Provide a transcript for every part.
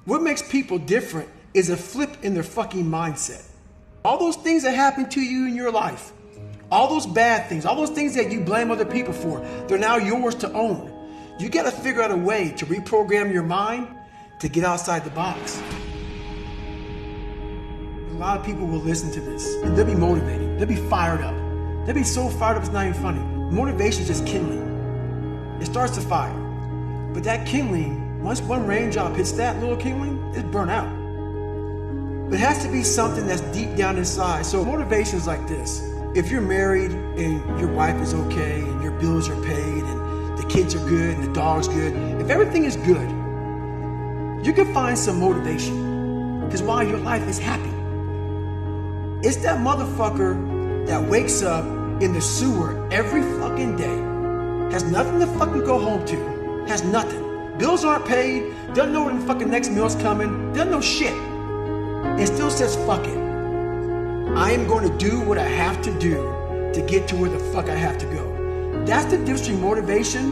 What makes people different is a flip in their fucking mindset. All those things that happen to you in your life, all those bad things, all those things that you blame other people for, they're now yours to own. You gotta figure out a way to reprogram your mind to get outside the box. A lot of people will listen to this and they'll be motivated. They'll be fired up. They'll be so fired up it's not even funny. Motivation is just kindling. It starts to fire. But that kindling, once one raindrop hits that little kindling, it's burnt out. But it has to be something that's deep down inside. So motivation is like this. If you're married and your wife is okay and your bills are paid and the kids are good and the dog's good, if everything is good, you can find some motivation. Because why? Your life is happy. It's that motherfucker that wakes up in the sewer every fucking day, has nothing to fucking go home to, has nothing. Bills aren't paid, doesn't know when the fucking next meal's coming, doesn't know shit. And still says, fuck it. I am going to do what I have to do to get to where the fuck I have to go. That's the difference between motivation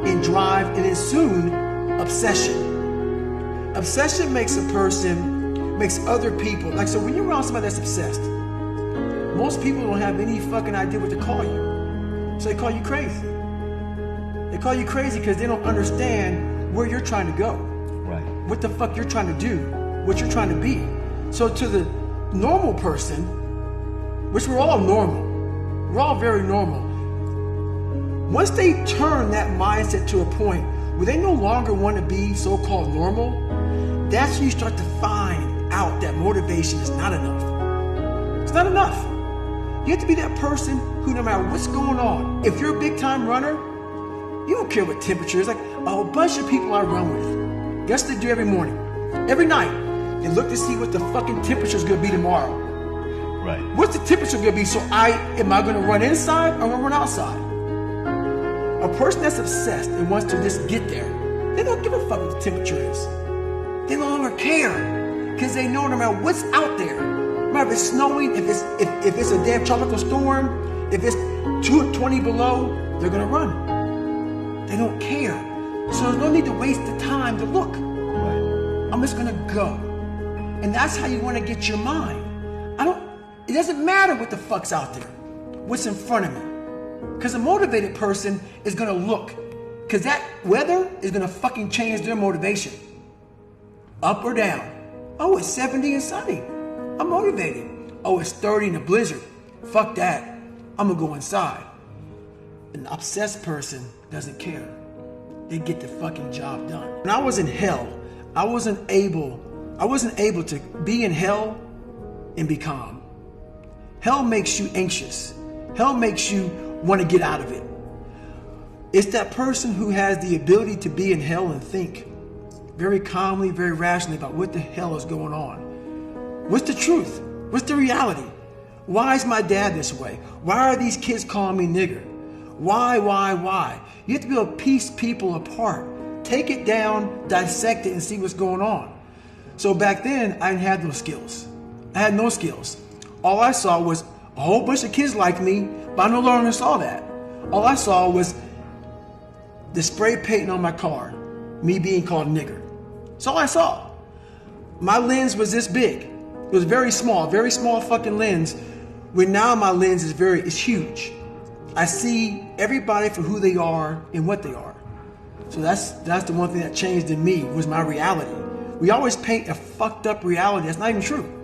and drive, and then soon, obsession. Obsession makes a person, makes other people, like, so when you're around somebody that's obsessed, most people don't have any fucking idea what to call you. So they call you crazy. They call you crazy because they don't understand where you're trying to go. Right. What the fuck you're trying to do, what you're trying to be. So to the normal person, which we're all normal, we're all very normal. Once they turn that mindset to a point where they no longer want to be so-called normal, that's when you start to find out that motivation is not enough. It's not enough. You have to be that person who, no matter what's going on, if you're a big time runner, you don't care what temperature is. Like a whole bunch of people I run with, guess what they do every morning, every night? They look to see what the fucking temperature is going to be tomorrow. Right. What's the temperature going to be? So am I going to run inside or am I going to run outside? A person that's obsessed and wants to just get there, they don't give a fuck what the temperature is. They no longer care because they know no matter what's out there, no matter if it's snowing, if it's a damn tropical storm, if it's 20 below, they're going to run. They don't care. So there's no need to waste the time to look. Right. I'm just going to go. And that's how you want to get your mind. It doesn't matter what the fuck's out there, what's in front of me. Because a motivated person is going to look. Because that weather is going to fucking change their motivation. Up or down. Oh, it's 70 and sunny. I'm motivated. Oh, it's 30 in a blizzard. Fuck that. I'm going to go inside. An obsessed person doesn't care. They get the fucking job done. When I was in hell, I wasn't able to be in hell and be calm. Hell makes you anxious. Hell makes you want to get out of it. It's that person who has the ability to be in hell and think very calmly, very rationally about what the hell is going on. What's the truth? What's the reality? Why is my dad this way? Why are these kids calling me nigger? Why? You have to be able to piece people apart. Take it down, dissect it, and see what's going on. So back then, I didn't have those skills. I had no skills. All I saw was a whole bunch of kids like me, but I no longer saw that. All I saw was the spray painting on my car, me being called nigger. That's all I saw. My lens was this big. It was very small fucking lens, where now my lens is huge. I see everybody for who they are and what they are. So that's the one thing that changed in me, was my reality. We always paint a fucked up reality that's not even true.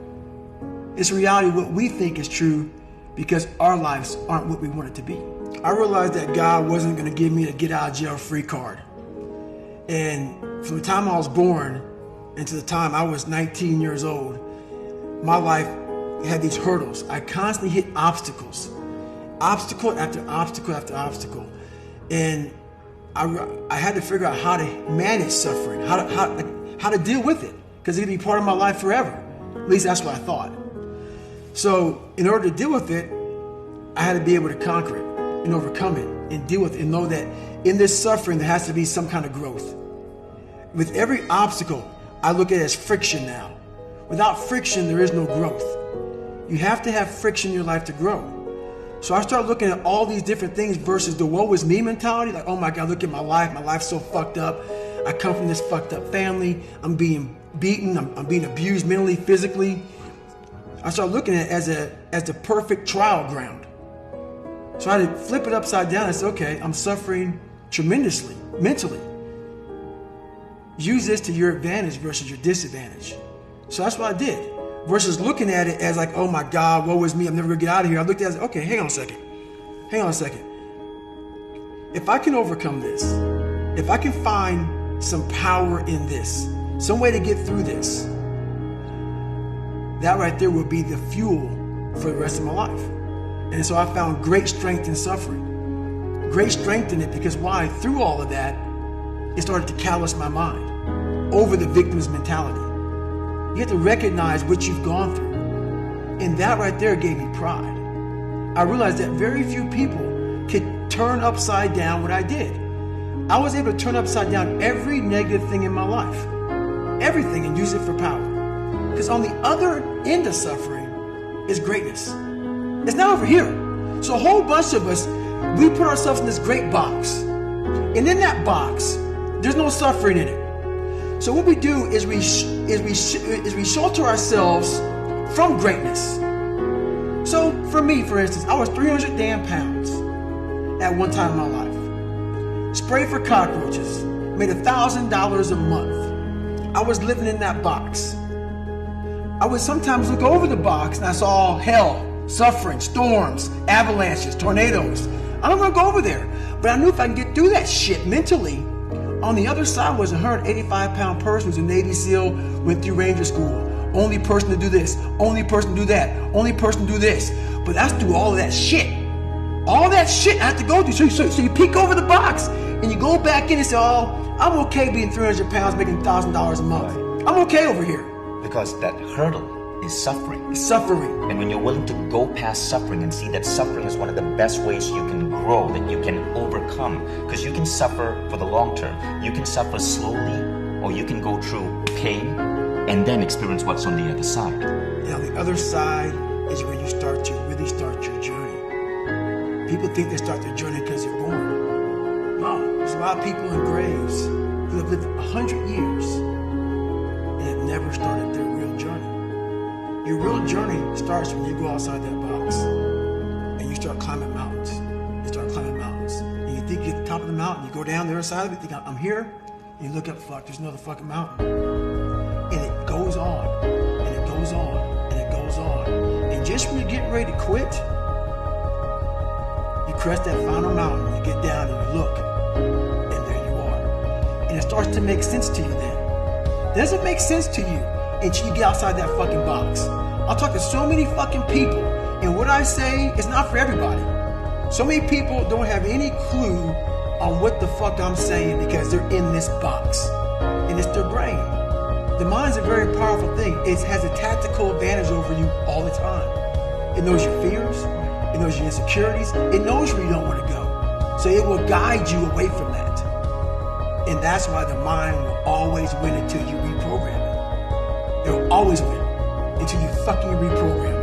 It's reality what we think is true because our lives aren't what we want it to be. I realized that God wasn't going to give me a get out of jail free card. And from the time I was born into the time I was 19 years old, my life had these hurdles. I constantly hit obstacles. Obstacle after obstacle after obstacle. And I had to figure out how to manage suffering, how to deal with it, because it'd be part of my life forever. At least that's what I thought. So in order to deal with it, I had to be able to conquer it and overcome it and deal with it and know that in this suffering, there has to be some kind of growth. With every obstacle, I look at it as friction now. Without friction, there is no growth. You have to have friction in your life to grow. So I started looking at all these different things versus the woe is me mentality. Like, oh my God, look at my life. My life's so fucked up. I come from this fucked up family. I'm being beaten. I'm being abused mentally, physically. I started looking at it as the perfect trial ground. So I had to flip it upside down and say, okay, I'm suffering tremendously, mentally. Use this to your advantage versus your disadvantage. So that's what I did. Versus looking at it as like, oh my God, woe is me, I'm never gonna get out of here. I looked at it as, okay, hang on a second. If I can overcome this, if I can find some power in this, some way to get through this, that right there will be the fuel for the rest of my life. And so I found great strength in suffering. Great strength in it because why? Through all of that, it started to callous my mind over the victim's mentality. You have to recognize what you've gone through. And that right there gave me pride. I realized that very few people could turn upside down what I did. I was able to turn upside down every negative thing in my life. Everything, and use it for power. Because on the other end of suffering is greatness. It's not over here. So a whole bunch of us, we put ourselves in this great box. And in that box, there's no suffering in it. So what we do is we shelter ourselves from greatness. So for me, for instance, I was 300 damn pounds at one time in my life. Sprayed for cockroaches, made $1,000 a month. I was living in that box. I would sometimes look over the box and I saw hell, suffering, storms, avalanches, tornadoes. I don't want to go over there, but I knew if I can get through that shit mentally, on the other side was a 185-pound person who's a Navy SEAL, went through Ranger School. Only person to do this, only person to do that, only person to do this. But that's through all of that shit. All that shit I have to go through. So you peek over the box and you go back in and say, oh, I'm okay being 300 pounds, making $1,000 a month. I'm okay over here. Because that hurdle is suffering. It's suffering. And when you're willing to go past suffering and see that suffering is one of the best ways you can grow, that you can overcome, because you can suffer for the long term. You can suffer slowly, or you can go through pain and then experience what's on the other side. And on the other side is where you really start your journey. People think they start their journey because they're born. No, there's a lot of people in graves who have lived 100 years and have never started their real journey. Your real journey starts when you go outside that box and you start climbing mountains. And you think you're at the top of the mountain, you go down the other side of it, you think, I'm here, and you look up, fuck, there's another fucking mountain. And it goes on, and it goes on, and it goes on. And just when you're getting ready to quit, you crest that final mountain, and you get down and you look, and there you are. And it starts to make sense to you then. It doesn't make sense to you until you get outside that fucking box. I'll talk to so many fucking people, and what I say is not for everybody. So many people don't have any clue on what the fuck I'm saying because they're in this box. And it's their brain. The mind's a very powerful thing. It has a tactical advantage over you all the time. It knows your fears. It knows your insecurities. It knows where you don't want to go. So it will guide you away from that. And that's why the mind will always win until you reprogram it. It will always win until you fucking reprogram it.